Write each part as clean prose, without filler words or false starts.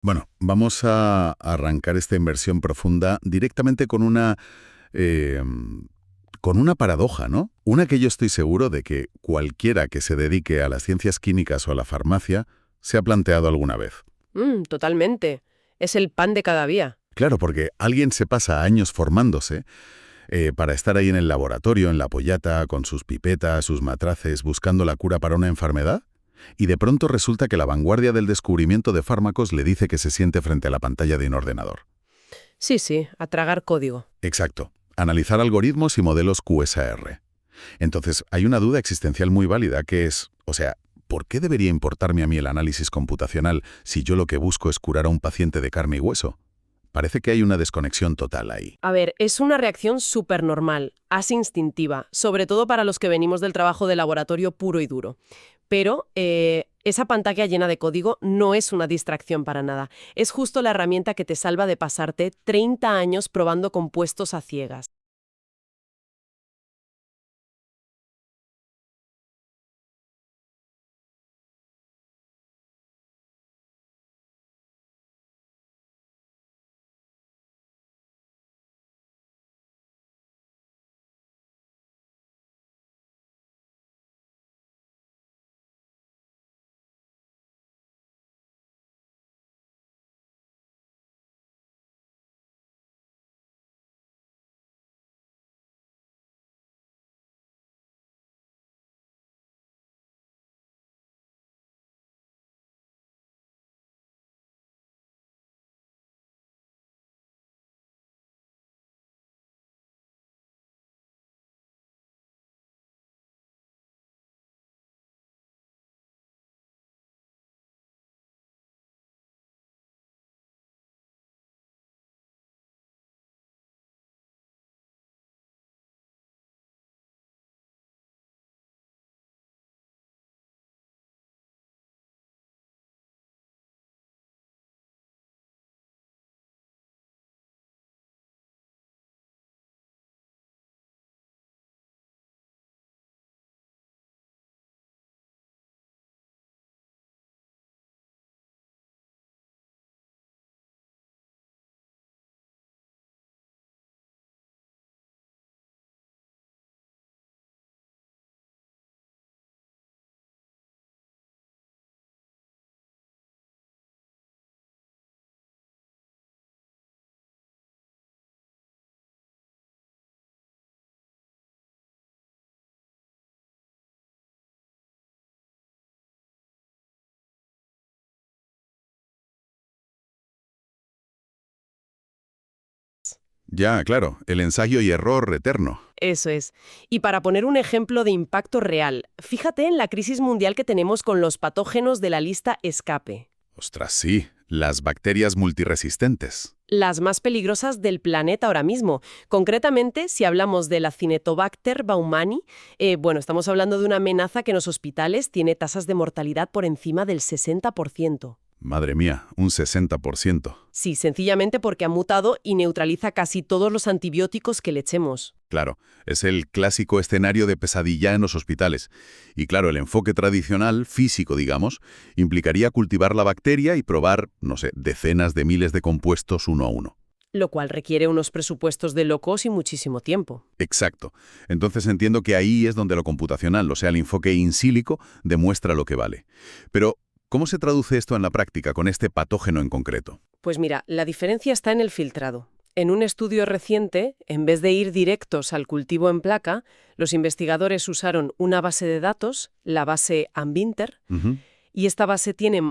Bueno, vamos a arrancar esta inversión profunda directamente eh, con una paradoja, ¿no? Una que yo estoy seguro de que cualquiera que se dedique a las ciencias químicas o a la farmacia se ha planteado alguna vez. Totalmente. Es el pan de cada día. Claro, porque alguien se pasa años formándose para estar ahí en el laboratorio, en la pollata, con sus pipetas, sus matraces, buscando la cura para una enfermedad, y de pronto resulta que la vanguardia del descubrimiento de fármacos le dice que se siente frente a la pantalla de un ordenador. Sí, sí, a tragar código. Exacto. Analizar algoritmos y modelos QSAR. Entonces, hay una duda existencial muy válida que es, o sea, ¿por qué debería importarme a mí el análisis computacional si yo lo que busco es curar a un paciente de carne y hueso? Parece que hay una desconexión total ahí. A ver, es una reacción súper normal, así instintiva, sobre todo para los que venimos del trabajo de laboratorio puro y duro. Pero esa pantalla llena de código no es una distracción para nada. Es justo la herramienta que te salva de pasarte 30 años probando compuestos a ciegas. Ya, claro, el ensayo y error eterno. Eso es. Y para poner un ejemplo de impacto real, fíjate en la crisis mundial que tenemos con los patógenos de la lista escape. Ostras, sí, las bacterias multiresistentes. Las más peligrosas del planeta ahora mismo. Concretamente, si hablamos de la Cinetobacter baumani, bueno, estamos hablando de una amenaza que en los hospitales tiene tasas de mortalidad por encima del 60%. Madre mía, un 60%. Sí, sencillamente porque ha mutado y neutraliza casi todos los antibióticos que le echemos. Claro, es el clásico escenario de pesadilla en los hospitales. Y claro, el enfoque tradicional, físico digamos, implicaría cultivar la bacteria y probar, no sé, decenas de miles de compuestos uno a uno. Lo cual requiere unos presupuestos de locos y muchísimo tiempo. Exacto. Entonces entiendo que ahí es donde lo computacional, o sea, el enfoque in silico, demuestra lo que vale. Pero, ¿cómo se traduce esto en la práctica con este patógeno en concreto? Pues mira, la diferencia está en el filtrado. En un estudio reciente, en vez de ir directos al cultivo en placa, los investigadores usaron una base de datos, la base Ambinter, Ujú. y esta base tiene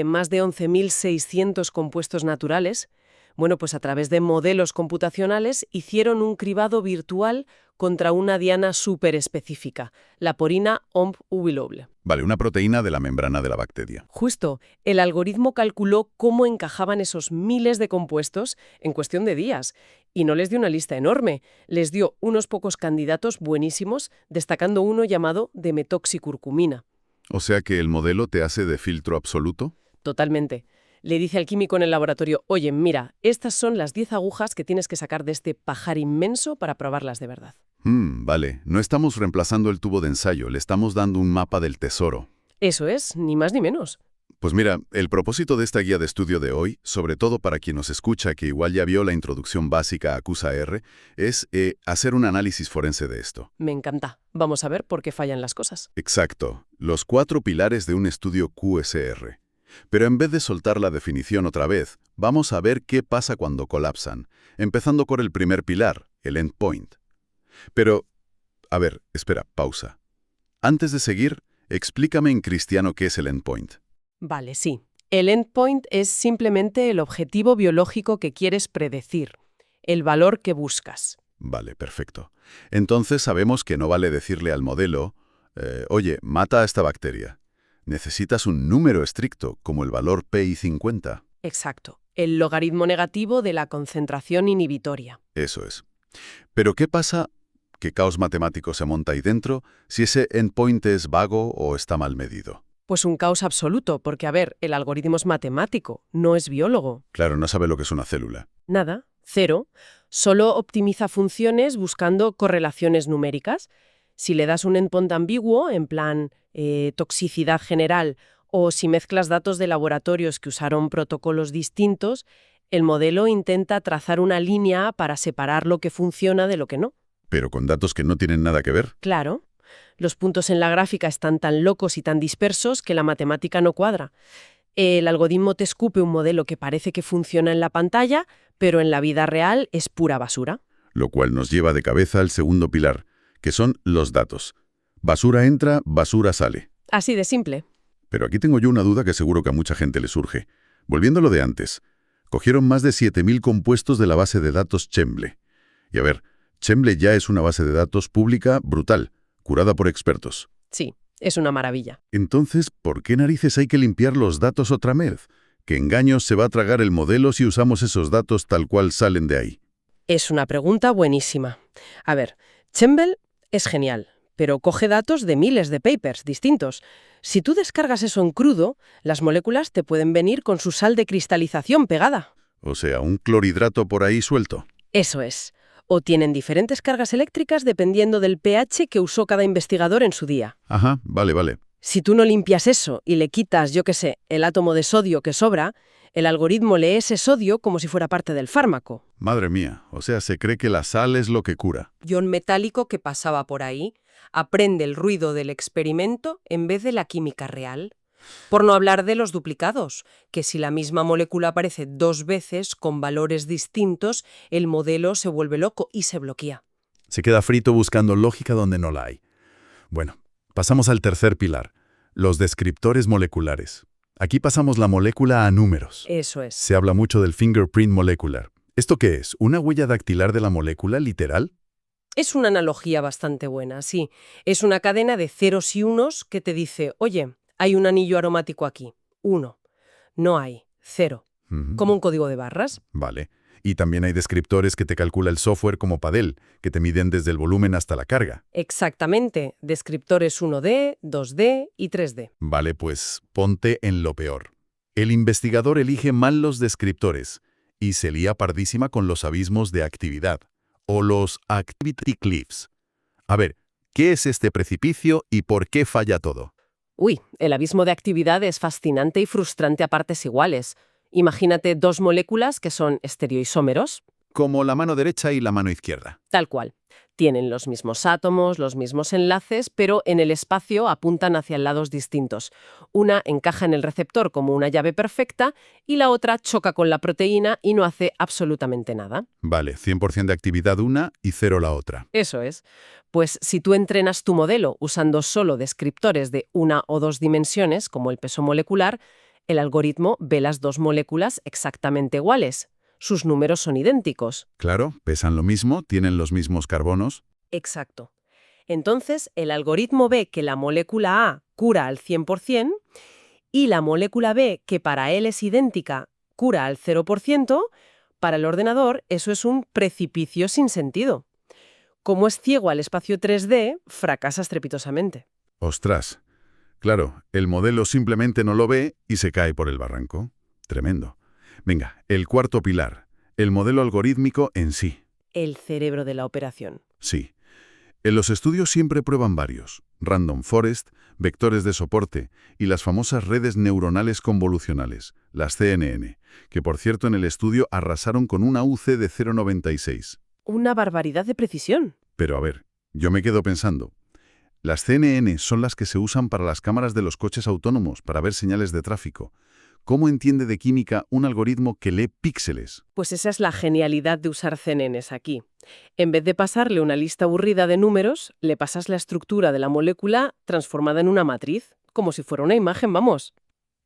más de 11.600 compuestos naturales. Bueno, pues a través de modelos computacionales hicieron un cribado virtual contra una diana súper específica, la porina OMP-Ubiloble. Vale, una proteína de la membrana de la bacteria. Justo, el algoritmo calculó cómo encajaban esos miles de compuestos en cuestión de días. Y no les dio una lista enorme, les dio unos pocos candidatos buenísimos, destacando uno llamado demetoxicurcumina. O sea que el modelo te hace de filtro absoluto. Totalmente. Le dice al químico en el laboratorio, oye, mira, estas son las 10 agujas que tienes que sacar de este pajar inmenso para probarlas de verdad. Vale, no estamos reemplazando el tubo de ensayo, le estamos dando un mapa del tesoro. Eso es, ni más ni menos. Pues mira, el propósito de esta guía de estudio de hoy, sobre todo para quien nos escucha que igual ya vio la introducción básica a QSAR, es hacer un análisis forense de esto. Me encanta. Vamos a ver por qué fallan las cosas. Exacto, los 4 pilares de un estudio QSR. Pero en vez de soltar la definición otra vez, vamos a ver qué pasa cuando colapsan, empezando por el primer pilar, el endpoint. Pero, a ver, espera, pausa. Antes de seguir, explícame en cristiano qué es el endpoint. Vale, sí. El endpoint es simplemente el objetivo biológico que quieres predecir, el valor que buscas. Vale, perfecto. Entonces sabemos que no vale decirle al modelo, oye, mata a esta bacteria. Necesitas un número estricto, como el valor PI50. Exacto. El logaritmo negativo de la concentración inhibitoria. Eso es. Pero ¿qué pasa? ¿Qué caos matemático se monta ahí dentro si ese endpoint es vago o está mal medido? Pues un caos absoluto, porque, a ver, el algoritmo es matemático, no es biólogo. Claro, no sabe lo que es una célula. Nada, cero. Solo optimiza funciones buscando correlaciones numéricas. Si le das un endpoint ambiguo, en plan toxicidad general, o si mezclas datos de laboratorios que usaron protocolos distintos, el modelo intenta trazar una línea para separar lo que funciona de lo que no. Pero con datos que no tienen nada que ver. Claro. Los puntos en la gráfica están tan locos y tan dispersos que la matemática no cuadra. El algoritmo te escupe un modelo que parece que funciona en la pantalla, pero en la vida real es pura basura. Lo cual nos lleva de cabeza al segundo pilar, que son los datos. Basura entra, basura sale. Así de simple. Pero aquí tengo yo una duda que seguro que a mucha gente le surge. Volviendo a lo de antes, cogieron más de 7.000 compuestos de la base de datos Chemble. Y a ver, Chemble ya es una base de datos pública brutal, curada por expertos. Sí, es una maravilla. Entonces, ¿por qué narices hay que limpiar los datos otra vez? ¿Qué engaños se va a tragar el modelo si usamos esos datos tal cual salen de ahí? Es una pregunta buenísima. A ver, Chemble es genial, pero coge datos de miles de papers distintos. Si tú descargas eso en crudo, las moléculas te pueden venir con su sal de cristalización pegada. O sea, un clorhidrato por ahí suelto. Eso es. O tienen diferentes cargas eléctricas dependiendo del pH que usó cada investigador en su día. Ajá, vale. Si tú no limpias eso y le quitas, yo qué sé, el átomo de sodio que sobra, el algoritmo lee ese sodio como si fuera parte del fármaco. Madre mía, o sea, se cree que la sal es lo que cura. Ion metálico que pasaba por ahí aprende el ruido del experimento en vez de la química real. Por no hablar de los duplicados, que si la misma molécula aparece 2 veces con valores distintos, el modelo se vuelve loco y se bloquea. Se queda frito buscando lógica donde no la hay. Bueno, pasamos al tercer pilar, los descriptores moleculares. Aquí pasamos la molécula a números. Eso es. Se habla mucho del fingerprint molecular. ¿Esto qué es? ¿Una huella dactilar de la molécula, literal? Es una analogía bastante buena, sí. Es una cadena de ceros y unos que te dice, oye, hay un anillo aromático aquí. 1. No hay. 0. Como un código de barras. Vale. Y también hay descriptores que te calcula el software como Padel, que te miden desde el volumen hasta la carga. Exactamente. Descriptores 1D, 2D y 3D. Vale, pues ponte en lo peor. El investigador elige mal los descriptores y se lía pardísima con los abismos de actividad, o los activity cliffs. A ver, ¿qué es este precipicio y por qué falla todo? Uy, el abismo de actividad es fascinante y frustrante a partes iguales. Imagínate 2 moléculas que son estereoisómeros. Como la mano derecha y la mano izquierda. Tal cual. Tienen los mismos átomos, los mismos enlaces, pero en el espacio apuntan hacia lados distintos. Una encaja en el receptor como una llave perfecta y la otra choca con la proteína y no hace absolutamente nada. Vale, 100% de actividad una y 0 la otra. Eso es. Pues si tú entrenas tu modelo usando solo descriptores de 1 o 2 dimensiones, como el peso molecular, el algoritmo ve las 2 moléculas exactamente iguales. Sus números son idénticos. Claro, pesan lo mismo, tienen los mismos carbonos. Exacto. Entonces, el algoritmo ve que la molécula A cura al 100% y la molécula B, que para él es idéntica, cura al 0%, para el ordenador eso es un precipicio sin sentido. Como es ciego al espacio 3D, fracasa estrepitosamente. Ostras. Claro, el modelo simplemente no lo ve y se cae por el barranco. Tremendo. Venga, el cuarto pilar, el modelo algorítmico en sí. El cerebro de la operación. Sí. En los estudios siempre prueban varios: random forest, vectores de soporte y las famosas redes neuronales convolucionales, las CNN, que por cierto en el estudio arrasaron con una UC de 0,96. Una barbaridad de precisión. Pero a ver, yo me quedo pensando, las CNN son las que se usan para las cámaras de los coches autónomos para ver señales de tráfico. ¿Cómo entiende de química un algoritmo que lee píxeles? Pues esa es la genialidad de usar CNNs aquí. En vez de pasarle una lista aburrida de números, le pasas la estructura de la molécula transformada en una matriz, como si fuera una imagen, vamos.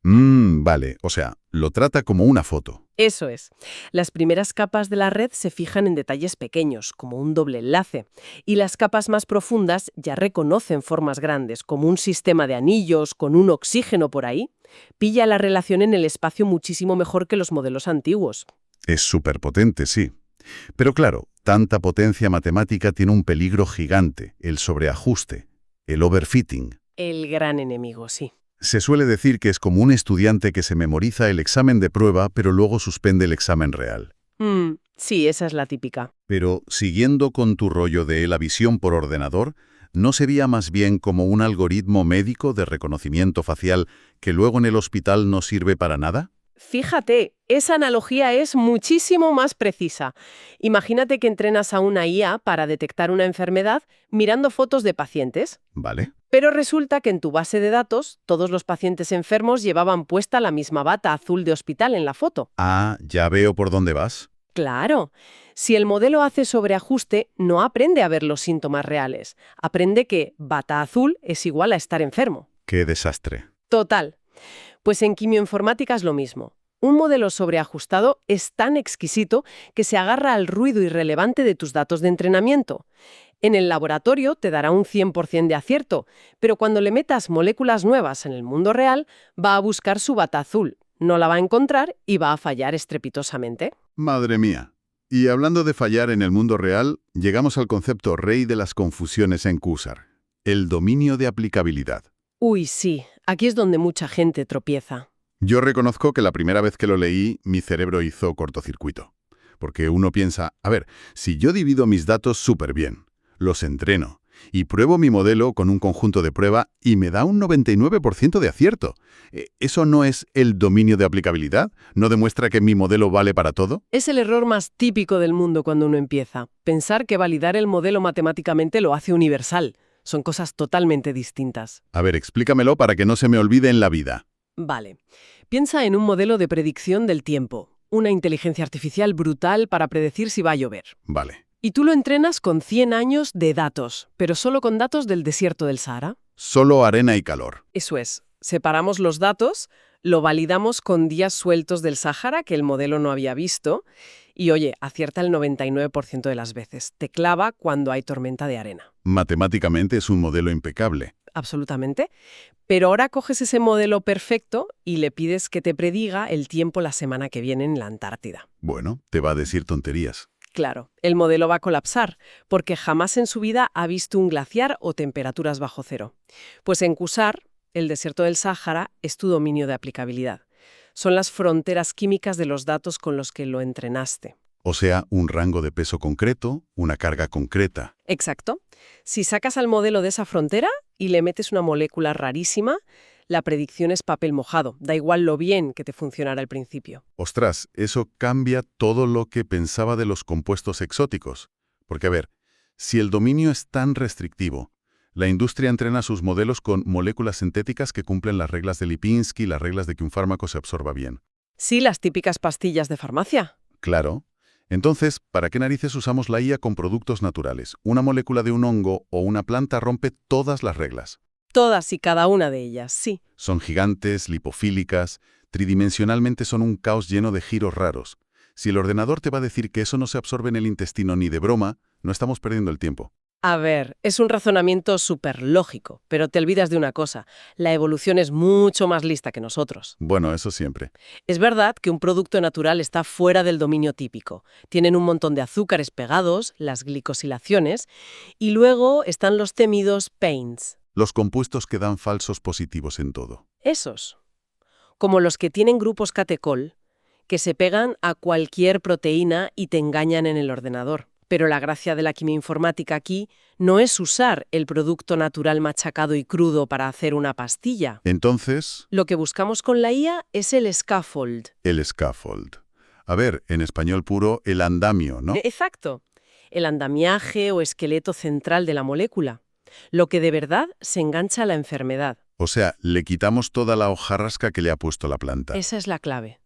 Vale, o sea, lo trata como una foto. Eso es. Las primeras capas de la red se fijan en detalles pequeños, como un doble enlace, y las capas más profundas ya reconocen formas grandes, como un sistema de anillos con un oxígeno por ahí. Pilla la relación en el espacio muchísimo mejor que los modelos antiguos. Es súper potente, sí. Pero claro, tanta potencia matemática tiene un peligro gigante: el sobreajuste, el overfitting. El gran enemigo, sí. Se suele decir que es como un estudiante que se memoriza el examen de prueba, pero luego suspende el examen real. Sí, esa es la típica. Pero, siguiendo con tu rollo de la visión por ordenador, ¿no sería más bien como un algoritmo médico de reconocimiento facial que luego en el hospital no sirve para nada? Fíjate, esa analogía es muchísimo más precisa. Imagínate que entrenas a una IA para detectar una enfermedad mirando fotos de pacientes. Vale. Pero resulta que en tu base de datos, todos los pacientes enfermos llevaban puesta la misma bata azul de hospital en la foto. Ah, ya veo por dónde vas. Claro. Si el modelo hace sobreajuste, no aprende a ver los síntomas reales. Aprende que bata azul es igual a estar enfermo. ¡Qué desastre! Total. Pues en quimioinformática es lo mismo. Un modelo sobreajustado es tan exquisito que se agarra al ruido irrelevante de tus datos de entrenamiento. En el laboratorio te dará un 100% de acierto, pero cuando le metas moléculas nuevas en el mundo real, va a buscar su bata azul, no la va a encontrar y va a fallar estrepitosamente. Madre mía. Y hablando de fallar en el mundo real, llegamos al concepto rey de las confusiones en QSAR: el dominio de aplicabilidad. Uy, sí, aquí es donde mucha gente tropieza. Yo reconozco que la primera vez que lo leí, mi cerebro hizo cortocircuito. Porque uno piensa, a ver, si yo divido mis datos súper bien, los entreno y pruebo mi modelo con un conjunto de prueba y me da un 99% de acierto, ¿eso no es el dominio de aplicabilidad? ¿No demuestra que mi modelo vale para todo? Es el error más típico del mundo cuando uno empieza. Pensar que validar el modelo matemáticamente lo hace universal. Son cosas totalmente distintas. A ver, explícamelo para que no se me olvide en la vida. Vale. Piensa en un modelo de predicción del tiempo. Una inteligencia artificial brutal para predecir si va a llover. Vale. Y tú lo entrenas con 100 años de datos, pero solo con datos del desierto del Sahara. Solo arena y calor. Eso es. Separamos los datos, lo validamos con días sueltos del Sahara que el modelo no había visto y, oye, acierta el 99% de las veces. Te clava cuando hay tormenta de arena. Matemáticamente es un modelo impecable. Absolutamente. Pero ahora coges ese modelo perfecto y le pides que te prediga el tiempo la semana que viene en la Antártida. Bueno, te va a decir tonterías. Claro, el modelo va a colapsar, porque jamás en su vida ha visto un glaciar o temperaturas bajo cero. Pues en QSAR, el desierto del Sáhara, es tu dominio de aplicabilidad. Son las fronteras químicas de los datos con los que lo entrenaste. O sea, un rango de peso concreto, una carga concreta. Exacto. Si sacas al modelo de esa frontera y le metes una molécula rarísima, la predicción es papel mojado. Da igual lo bien que te funcionara al principio. Ostras, eso cambia todo lo que pensaba de los compuestos exóticos. Porque, a ver, si el dominio es tan restrictivo, la industria entrena sus modelos con moléculas sintéticas que cumplen las reglas de Lipinski y las reglas de que un fármaco se absorba bien. Sí, las típicas pastillas de farmacia. Claro. Entonces, ¿para qué narices usamos la IA con productos naturales? Una molécula de un hongo o una planta rompe todas las reglas. Todas y cada una de ellas, sí. Son gigantes, lipofílicas, tridimensionalmente son un caos lleno de giros raros. Si el ordenador te va a decir que eso no se absorbe en el intestino ni de broma, no estamos perdiendo el tiempo. A ver, es un razonamiento súper lógico, pero te olvidas de una cosa. La evolución es mucho más lista que nosotros. Bueno, eso siempre. Es verdad que un producto natural está fuera del dominio típico. Tienen un montón de azúcares pegados, las glicosilaciones, y luego están los temidos paints. Los compuestos que dan falsos positivos en todo. Esos. Como los que tienen grupos catecol, que se pegan a cualquier proteína y te engañan en el ordenador. Pero la gracia de la quimioinformática aquí no es usar el producto natural machacado y crudo para hacer una pastilla. Entonces, Lo que buscamos con la IA es el scaffold. el scaffold. A ver, en español puro, el andamio, ¿no? Exacto. El andamiaje o esqueleto central de la molécula. Lo que de verdad se engancha a la enfermedad. O sea, le quitamos toda la hojarasca que le ha puesto la planta. Esa es la clave.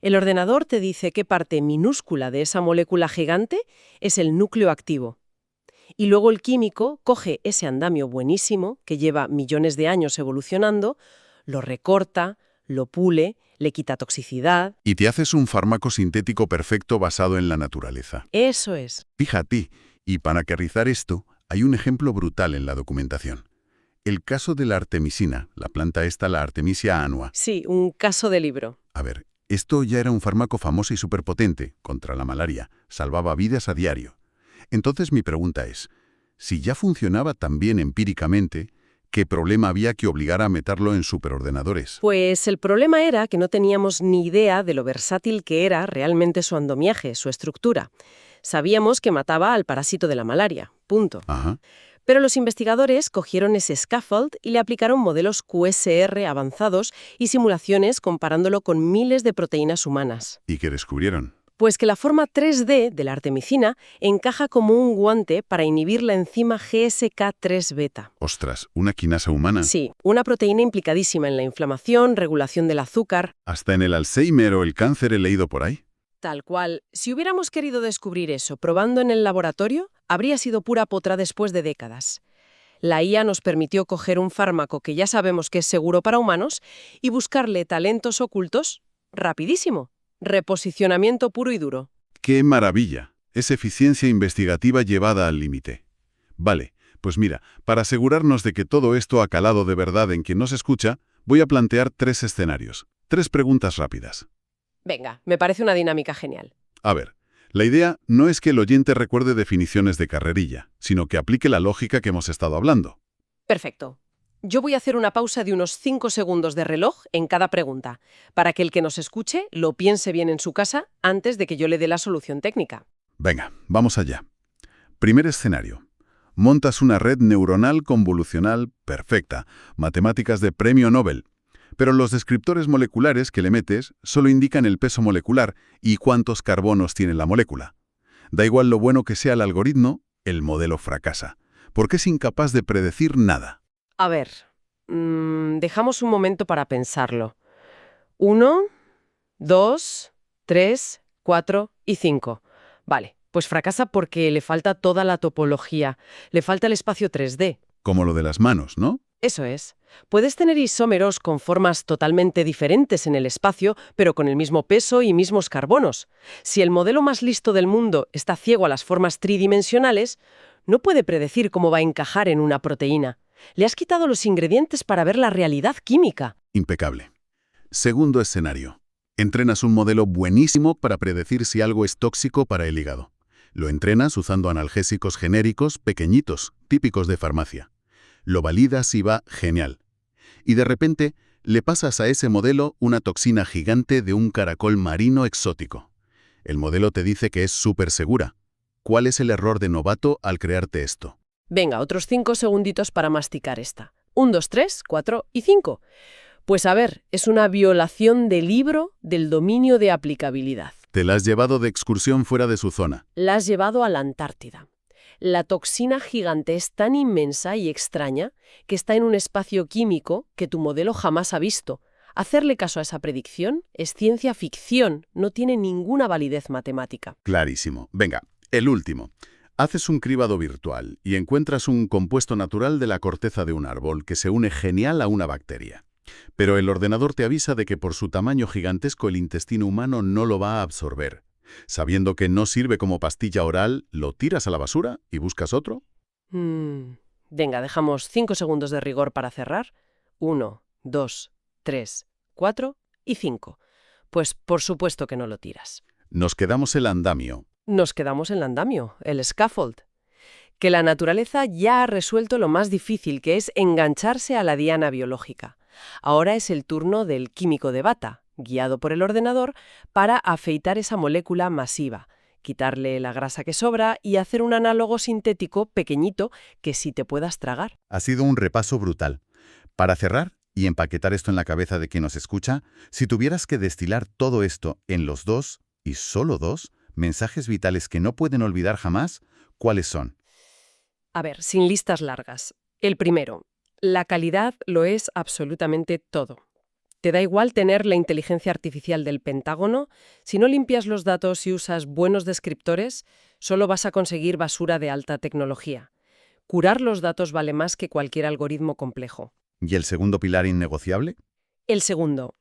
El ordenador te dice qué parte minúscula de esa molécula gigante es el núcleo activo. Y luego el químico coge ese andamio buenísimo, que lleva millones de años evolucionando, lo recorta, lo pule, le quita toxicidad. Y te haces un fármaco sintético perfecto basado en la naturaleza. Eso es. Fíjate, y para aterrizar esto, hay un ejemplo brutal en la documentación. El caso de la artemisina, la planta esta, la Artemisia annua. Sí, un caso de libro. A ver, esto ya era un fármaco famoso y superpotente contra la malaria, salvaba vidas a diario. Entonces mi pregunta es, si ya funcionaba tan bien empíricamente, ¿qué problema había que obligar a meterlo en superordenadores? Pues el problema era que no teníamos ni idea de lo versátil que era realmente su andamiaje, su estructura. Sabíamos que mataba al parásito de la malaria, punto. Ajá. Pero los investigadores cogieron ese scaffold y le aplicaron modelos QSR avanzados y simulaciones comparándolo con miles de proteínas humanas. ¿Y qué descubrieron? Pues que la forma 3D de la artemisina encaja como un guante para inhibir la enzima GSK3-beta. Ostras, ¿una quinasa humana? Sí, una proteína implicadísima en la inflamación, regulación del azúcar. ¿Hasta en el Alzheimer o el cáncer he leído por ahí? Tal cual. Si hubiéramos querido descubrir eso probando en el laboratorio, habría sido pura potra después de décadas. La IA nos permitió coger un fármaco que ya sabemos que es seguro para humanos y buscarle talentos ocultos rapidísimo. Reposicionamiento puro y duro. ¡Qué maravilla! Es eficiencia investigativa llevada al límite. Vale, pues mira, para asegurarnos de que todo esto ha calado de verdad en quien nos escucha, voy a plantear 3 escenarios, 3 preguntas rápidas. Venga, me parece una dinámica genial. A ver, la idea no es que el oyente recuerde definiciones de carrerilla, sino que aplique la lógica que hemos estado hablando. Perfecto. Yo voy a hacer una pausa de unos 5 segundos de reloj en cada pregunta, para que el que nos escuche lo piense bien en su casa antes de que yo le dé la solución técnica. Venga, vamos allá. Primer escenario. Montas una red neuronal convolucional perfecta, matemáticas de premio Nobel. Pero los descriptores moleculares que le metes solo indican el peso molecular y cuántos carbonos tiene la molécula. Da igual lo bueno que sea el algoritmo, el modelo fracasa, porque es incapaz de predecir nada. A ver, dejamos un momento para pensarlo. 1, 2, 3, 4 y 5. Vale, pues fracasa porque le falta toda la topología, le falta el espacio 3D. Como lo de las manos, ¿no? Eso es. Puedes tener isómeros con formas totalmente diferentes en el espacio, pero con el mismo peso y mismos carbonos. Si el modelo más listo del mundo está ciego a las formas tridimensionales, no puede predecir cómo va a encajar en una proteína. Le has quitado los ingredientes para ver la realidad química. Impecable. Segundo escenario. Entrenas un modelo buenísimo para predecir si algo es tóxico para el hígado. Lo entrenas usando analgésicos genéricos pequeñitos, típicos de farmacia. Lo validas y va genial. Y de repente le pasas a ese modelo una toxina gigante de un caracol marino exótico. El modelo te dice que es súper segura. ¿Cuál es el error de novato al crearte esto? Venga, otros 5 segunditos para masticar esta. 1, 2, 3, 4 y 5. Pues a ver, es una violación del libro del dominio de aplicabilidad. Te la has llevado de excursión fuera de su zona. La has llevado a la Antártida. La toxina gigante es tan inmensa y extraña que está en un espacio químico que tu modelo jamás ha visto. Hacerle caso a esa predicción es ciencia ficción, no tiene ninguna validez matemática. Clarísimo. Venga, el último. Haces un cribado virtual y encuentras un compuesto natural de la corteza de un árbol que se une genial a una bacteria. Pero el ordenador te avisa de que por su tamaño gigantesco el intestino humano no lo va a absorber. Sabiendo que no sirve como pastilla oral, ¿lo tiras a la basura y buscas otro? Venga, dejamos 5 segundos de rigor para cerrar. 1, 2, 3, 4 y 5. Pues por supuesto que no lo tiras. Nos quedamos el andamio. Nos quedamos en el andamio, el scaffold. Que la naturaleza ya ha resuelto lo más difícil, que es engancharse a la diana biológica. Ahora es el turno del químico de bata, guiado por el ordenador, para afeitar esa molécula masiva, quitarle la grasa que sobra y hacer un análogo sintético pequeñito que sí te puedas tragar. Ha sido un repaso brutal. Para cerrar y empaquetar esto en la cabeza de quien nos escucha, si tuvieras que destilar todo esto en los 2, y solo 2, mensajes vitales que no pueden olvidar jamás, ¿cuáles son? A ver, sin listas largas. El primero, la calidad lo es absolutamente todo. Te da igual tener la inteligencia artificial del Pentágono, si no limpias los datos y usas buenos descriptores, solo vas a conseguir basura de alta tecnología. Curar los datos vale más que cualquier algoritmo complejo. ¿Y el segundo pilar innegociable? El segundo,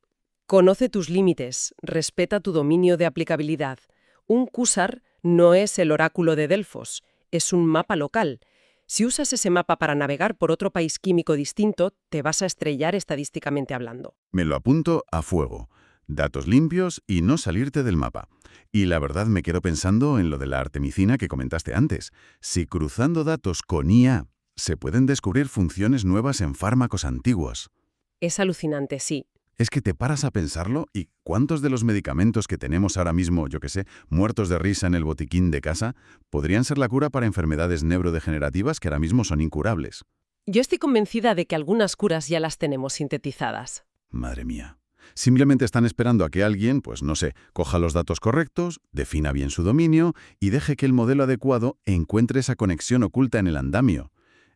conoce tus límites, respeta tu dominio de aplicabilidad. Un QSAR no es el oráculo de Delfos, es un mapa local. Si usas ese mapa para navegar por otro país químico distinto, te vas a estrellar estadísticamente hablando. Me lo apunto a fuego. Datos limpios y no salirte del mapa. Y la verdad me quedo pensando en lo de la artemisina que comentaste antes. Si cruzando datos con IA se pueden descubrir funciones nuevas en fármacos antiguos. Es alucinante, sí. Es que te paras a pensarlo y ¿cuántos de los medicamentos que tenemos ahora mismo, yo qué sé, muertos de risa en el botiquín de casa, podrían ser la cura para enfermedades neurodegenerativas que ahora mismo son incurables? Yo estoy convencida de que algunas curas ya las tenemos sintetizadas. Madre mía. Simplemente están esperando a que alguien, pues no sé, coja los datos correctos, defina bien su dominio y deje que el modelo adecuado encuentre esa conexión oculta en el andamio.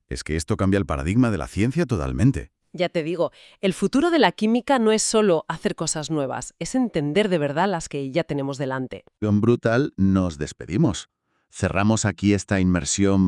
Es que esto cambia el paradigma de la ciencia totalmente. Ya te digo, el futuro de la química no es solo hacer cosas nuevas, es entender de verdad las que ya tenemos delante. Brutal, nos despedimos. Cerramos aquí esta inmersión